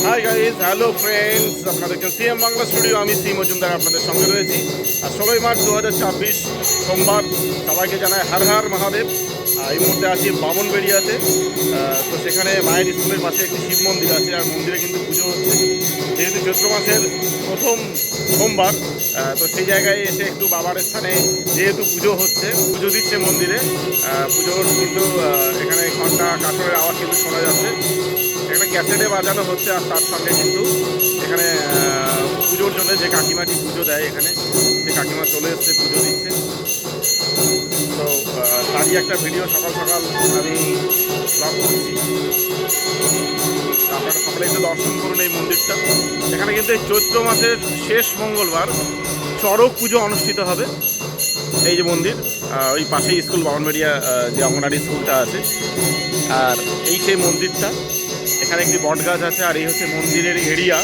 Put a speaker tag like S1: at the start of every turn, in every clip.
S1: Hi guys, hello friends, আপনারা দেখছেন CM Bangla studio. আমি সি মজুমদার আপনাদের সঙ্গে রয়েছি। আর 16 মার্চ 2026 সোমবার, সবাইকে জানায় হর হর মহাদেব। এই মুহূর্তে আছি বামনবেড়িয়াতে। তো সেখানে মায়ের স্কুলের পাশে একটি শিব মন্দির আছে, আর মন্দিরে কিন্তু পুজো হচ্ছে। যেহেতু চৈত্র মাসের প্রথম সোমবার, তো সেই জায়গায় এসে একটু বাবার স্থানে যেহেতু পুজো হচ্ছে, পুজো দিচ্ছে মন্দিরে। পুজোর কিন্তু এখানে ঘন্টা কাঠরের আওয়াজ কিন্তু শোনা যাচ্ছে। এখানে ক্যাসেটে বাজানো হচ্ছে, আর তার সঙ্গে কিন্তু এখানে পুজোর জন্য যে কাকিমাটি পুজো দেয়, এখানে সে কাকিমা চলে এসছে, পুজো দিচ্ছে। তো তারই একটা ভিডিও সকাল সকাল আমি ব্লগ করছি। আপনারা সকলে একটু দর্শন করুন এই মন্দিরটা। এখানে কিন্তু এই চৈত্র মাসের শেষ মঙ্গলবার চড়ক পুজো অনুষ্ঠিত হবে। এই যে মন্দির, ওই পাশেই স্কুল বামনবেড়িয়া যে অঙ্গনারী স্কুলটা আছে, আর এই সেই মন্দিরটা। এখানে একটি বট গাছ আছে, আর এই হচ্ছে মন্দিরের এরিয়া।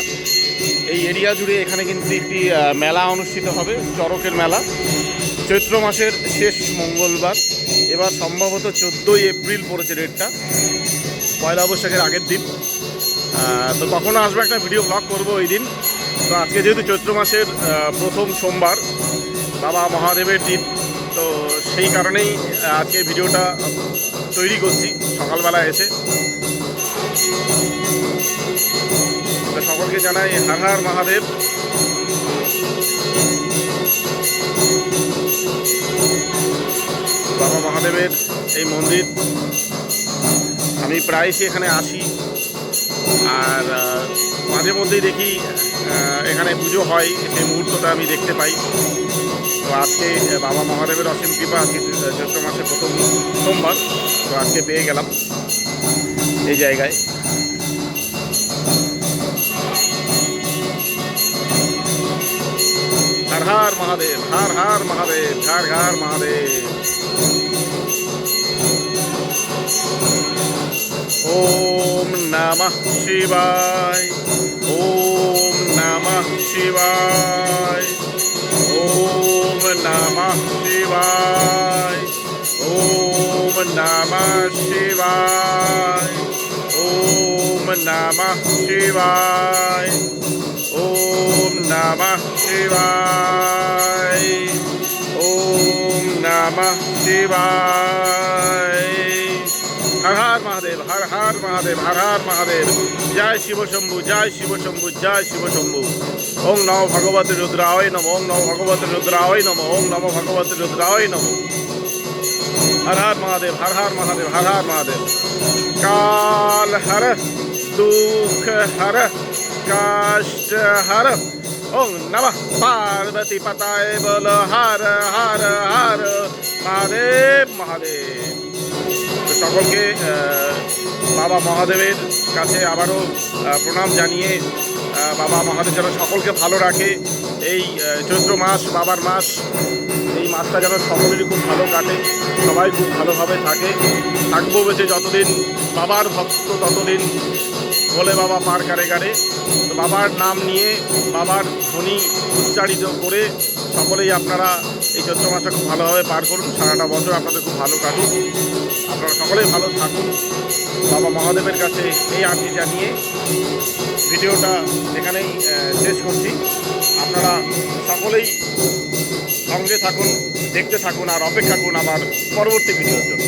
S1: এই এরিয়া জুড়ে এখানে কিন্তু একটি মেলা অনুষ্ঠিত হবে, চড়কের মেলা, চৈত্র মাসের শেষ মঙ্গলবার। এবার সম্ভবত 14ই এপ্রিল পড়েছে ডেটটা, পয়লা বৈশাখের আগের দিন। তো কখনো আসবে, একটা ভিডিও ব্লগ করবো ওই দিন। তো আজকে যেহেতু চৈত্র মাসের প্রথম সোমবার, বাবা মহাদেবের দিন, তো সেই কারণেই আজকে ভিডিওটা তৈরি করছি সকালবেলা এসে। সকলকে জানাই হর হর মহাদেব। বাবা মহাদেবের এই মন্দির, আমি প্রায়শই এখানে আসি, আর মাঝে মধ্যেই দেখি এখানে পুজো হয়, সেই মুহূর্তটা আমি দেখতে পাই। তো আজকে বাবা মহাদেবের অসীম কৃপা, আজকে চৈত্র মাসের প্রথম সোমবার, তো আজকে পেয়ে গেলাম এই জায়গায়। हर हर महादेव, हर हर महादेव, घर घर महादेव। ओम नमः शिवाय, ओम नमः शिवाय, ओम नमः शिवाय, ओम नमः शिवाय, ओम नमः शिवाय, ओम नमः शिवाय, ओम नमः शिवाय। हर हर महादेव, हर हर महादेव, हर हर महादेव। जय शिव शंभु, जय शिव शंभु, जय शिव शंभु। ओम नमो भगवते रुद्राय नमो, ओम नमो भगवते रुद्राय नमो, ओम नमो भगवते रुद्राय नमो। हर हर महादेव, हर हर महादेव, हर हर महादेव। काल हर, दुख हर, कष्ट हर। ओम नमः पार्वती पताय बोलो हर हर हर महादेव महादेव। তো সকলকে বাবা মহাদেবের কাছে আবারও প্রণাম জানিয়ে, বাবা মহাদেব যেন সকলকে ভালো রাখে। এই চৈত্র মাস, বাবার মাস, এই মাসটা যেন সকলেরই খুব ভালো কাটে, সবাই খুব ভালোভাবে থাকবো বেঁচে যতদিন বাবার ভক্ত, ততদিন বলে বাবা পার কারে কারে। তো বাবার নাম নিয়ে, বাবার ধ্বনি উচ্চারিত করে সকলেই আপনারা এই চৈত্র মাসটা খুব ভালোভাবে পার করুন। সারাটা বছর আপনাদের খুব ভালো কাটুক, আপনারা সকলেই ভালো থাকুন। বাবা মহাদেবের কাছে এই আরতি জানিয়ে ভিডিওটা এখানেই শেষ করছি। আপনারা সকলেই সঙ্গে থাকুন, দেখতে থাকুন, আর অপেক্ষা করুন আমার পরবর্তী ভিডিওর জন্য।